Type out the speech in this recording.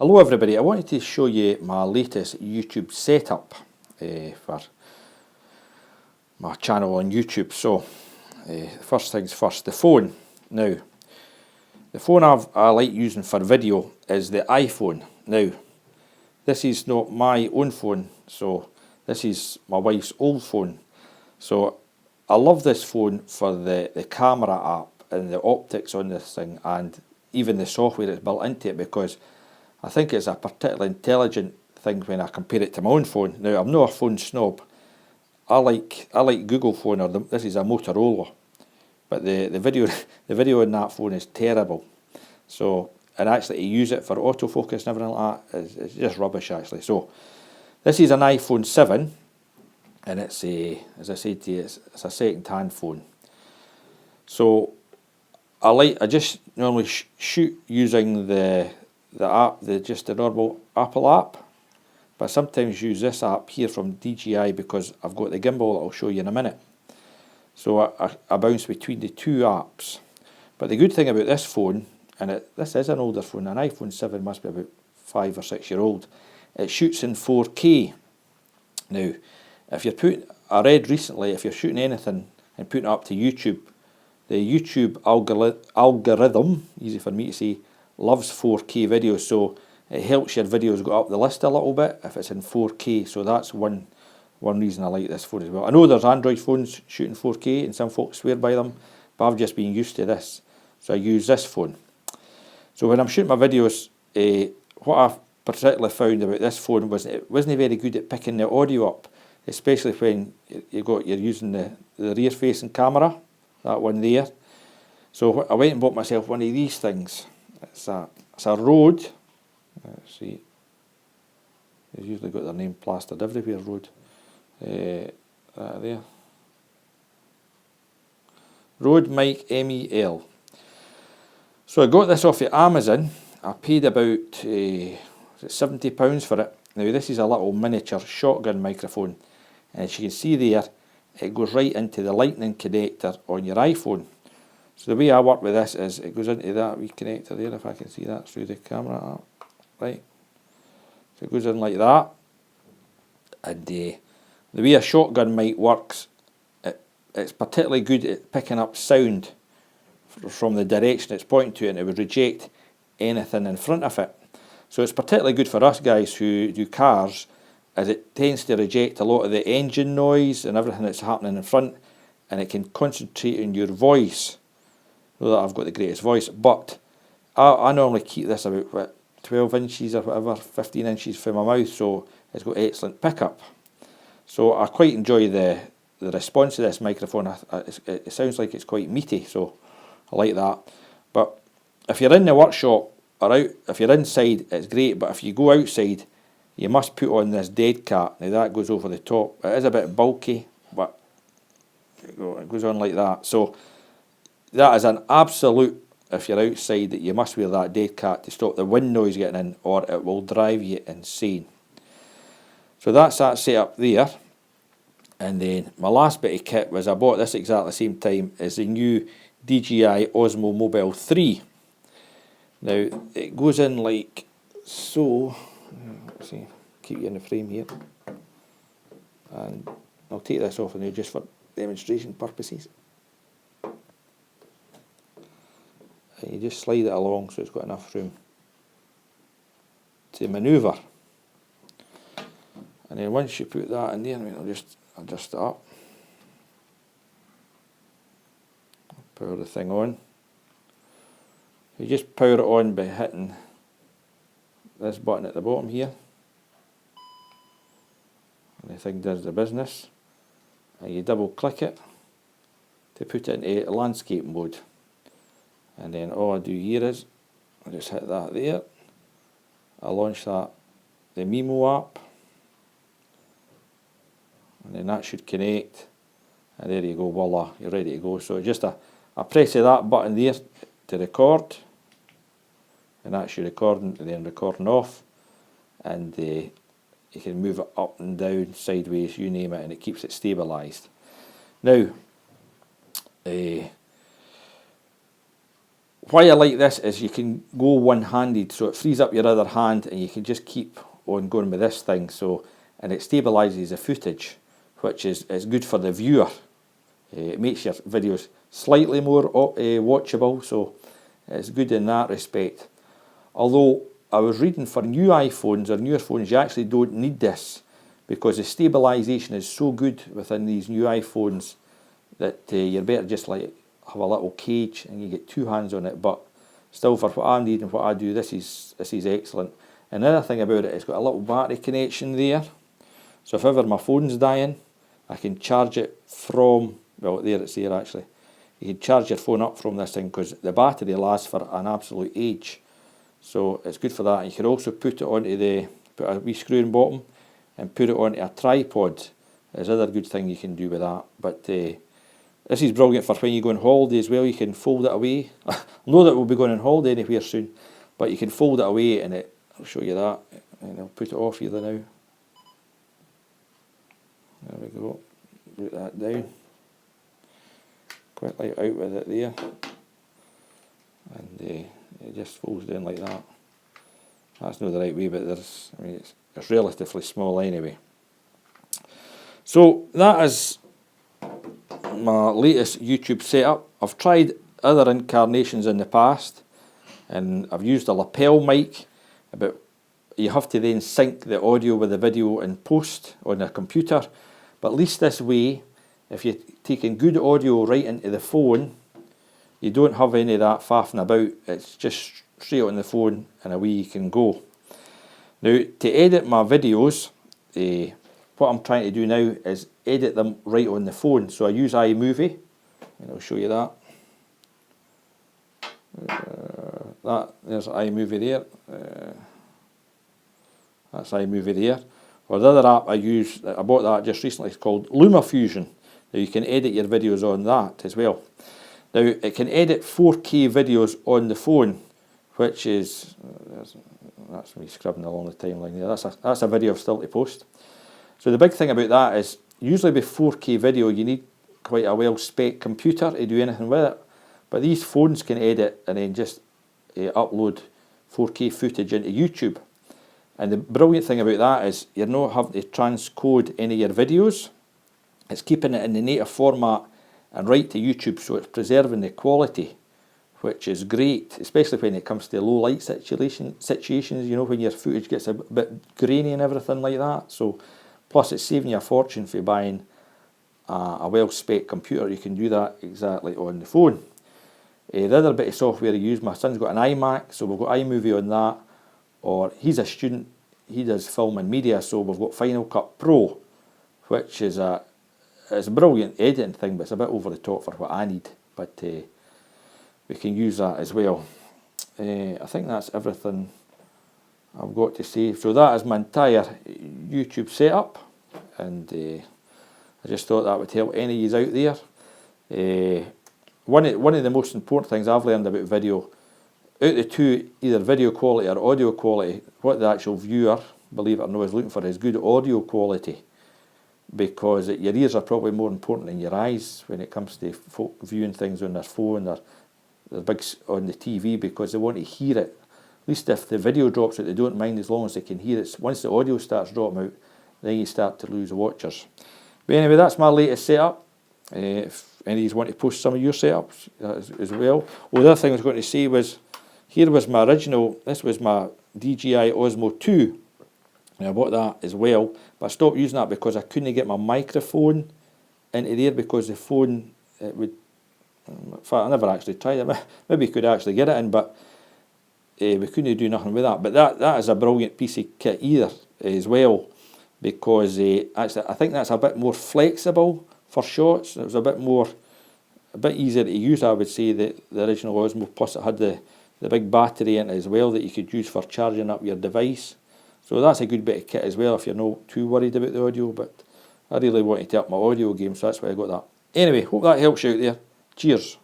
Hello everybody, I wanted to show you my latest YouTube setup for my channel on YouTube. So, first things first, the phone. Now, the phone I like using for video is the iPhone. Now, this is not my own phone, so this is my wife's old phone. So, I love this phone for the camera app and the optics on this thing and even the software that's built into it, because I think it's a particularly intelligent thing when I compare it to my own phone. Now, I'm not a phone snob. I like Google phone, or this is a Motorola, but the video the video on that phone is terrible. So, and actually to use it for autofocus and everything like that is just rubbish actually. So, this is an iPhone 7, and it's as I said to you, it's a second-hand phone. So, I just normally shoot using the app, just the normal Apple app, but I sometimes use this app here from DJI because I've got the gimbal that I'll show you in a minute. So I bounce between the two apps. But the good thing about this phone, and this is an older phone, an iPhone 7 must be about 5 or 6 year old, it shoots in 4K. Now, I read recently, if you're shooting anything and putting it up to YouTube, the YouTube algorithm, easy for me to say, loves 4K videos, so it helps your videos go up the list a little bit if it's in 4K. So that's one reason I like this phone as well. I know there's Android phones shooting 4K and some folks swear by them, but I've just been used to this, so I use this phone. So when I'm shooting my videos, what I've particularly found about this phone was it wasn't very good at picking the audio up, especially when you're using the rear facing camera, that one there. So I went and bought myself one of these things. It's a Rode. Let's see. They've usually got their name plastered everywhere. Rode. There. Rode Mic MEL. So I got this off of Amazon. I paid about £70 for it. Now this is a little miniature shotgun microphone, and as you can see there, it goes right into the lightning connector on your iPhone. So the way I work with this is it goes into that wee connector there, if I can see that through the camera app, right? So it goes in like that, and the way a shotgun mic works, it's particularly good at picking up sound from the direction it's pointing to, and it would reject anything in front of it. So it's particularly good for us guys who do cars, as it tends to reject a lot of the engine noise and everything that's happening in front, and it can concentrate on your voice. Know that I've got the greatest voice, but I normally keep this about 12 inches or whatever, 15 inches from my mouth, so it's got excellent pickup. So I quite enjoy the response of this microphone. It sounds like it's quite meaty, so I like that. But if you're in the workshop or if you're inside, it's great, but if you go outside, you must put on this dead cat. Now that goes over the top. It is a bit bulky, but it goes on like that. So that is an absolute, if you're outside, that you must wear that dead cat to stop the wind noise getting in, or it will drive you insane. So that's that setup there. And then my last bit of kit was, I bought this exactly the same time, is the new DJI Osmo Mobile 3. Now it goes in like so. Let's see, keep you in the frame here. And I'll take this off now just for demonstration purposes. And you just slide it along so it's got enough room to manoeuvre. And then once you put that in there, I'll just adjust it up. Power the thing on. You just power it on by hitting this button at the bottom here. And the thing does the business. And you double click it to put it into landscape mode. And then all I do here is, I just hit that there, I launch the Mimo app, and then that should connect, and there you go, voila, you're ready to go. So just I press that button there to record, and that's your recording, and then recording off, and you can move it up and down, sideways, you name it, and it keeps it stabilised. Now, why I like this is you can go one-handed, so it frees up your other hand and you can just keep on going with this thing. So, and it stabilises the footage, which is good for the viewer. It makes your videos slightly more watchable, so it's good in that respect. Although I was reading for new iPhones or newer phones, you actually don't need this, because the stabilisation is so good within these new iPhones that you're better just like have a little cage and you get two hands on it. But still, for what I need and what I do, this is excellent. Another thing about it, it's got a little battery connection there, so if ever my phone's dying, I can charge it from, well, there it's there actually. You can charge your phone up from this thing because the battery lasts for an absolute age. So it's good for that. You can also put it onto put a wee screw in bottom and put it onto a tripod. There's another good thing you can do with that. But this is brilliant for when you go on holiday as well. You can fold it away. I know that we'll be going on holiday anywhere soon, but you can fold it away and I'll show you that. And I'll put it off either now. There we go. Put that down. Quite light out with it there. And it just folds down like that. That's not the right way, but it's relatively small anyway. So that is my latest YouTube setup. I've tried other incarnations in the past, and I've used a lapel mic, but you have to then sync the audio with the video in post on a computer. But at least this way, if you're taking good audio right into the phone, you don't have any of that faffing about. It's just straight on the phone and away you can go. Now, to edit my videos, what I'm trying to do now is edit them right on the phone. So I use iMovie, and I'll show you that. There's iMovie there. That's iMovie there. Or the other app I bought that just recently, it's called LumaFusion. Now you can edit your videos on that as well. Now it can edit 4K videos on the phone, which is, that's me scrubbing along the timeline there. That's a video still to post. So the big thing about that is, usually with 4K video you need quite a well-spec computer to do anything with it. But these phones can edit and then just upload 4K footage into YouTube. And the brilliant thing about that is you're not having to transcode any of your videos. It's keeping it in the native format and right to YouTube, so it's preserving the quality, which is great, especially when it comes to low light situations, you know, when your footage gets a bit grainy and everything like that. So, plus it's saving you a fortune for buying a well-spec computer. You can do that exactly on the phone. The other bit of software I use, my son's got an iMac, so we've got iMovie on that. Or he's a student, he does film and media, so we've got Final Cut Pro, which is it's a brilliant editing thing, but it's a bit over the top for what I need. But we can use that as well. I think that's everything I've got to say. So that is my entire YouTube setup, and I just thought that would help any of you out there. One of the most important things I've learned about video, out of the two, either video quality or audio quality, what the actual viewer, believe it or not, is looking for is good audio quality, because your ears are probably more important than your eyes when it comes to folk viewing things on their phone or the big on the TV, because they want to hear it. At least if the video drops out, they don't mind as long as they can hear it. Once the audio starts dropping out, then you start to lose watchers. But anyway, that's my latest setup. If any of you want to post some of your setups as well. Well, the other thing I was going to say was, here was my original, this was my DJI Osmo 2, and I bought that as well, but I stopped using that because I couldn't get my microphone into there, because the phone, it would, in fact I never actually tried it, maybe you could actually get it in, but we couldn't do nothing with that. But that is a brilliant piece of kit either as well, because actually I think that's a bit more flexible for shots. It was a bit easier to use, I would say, the original Osmo, plus it had the big battery in it as well that you could use for charging up your device. So that's a good bit of kit as well if you're not too worried about the audio, but I really wanted to up my audio game, so that's why I got that. Anyway, hope that helps you out there. Cheers.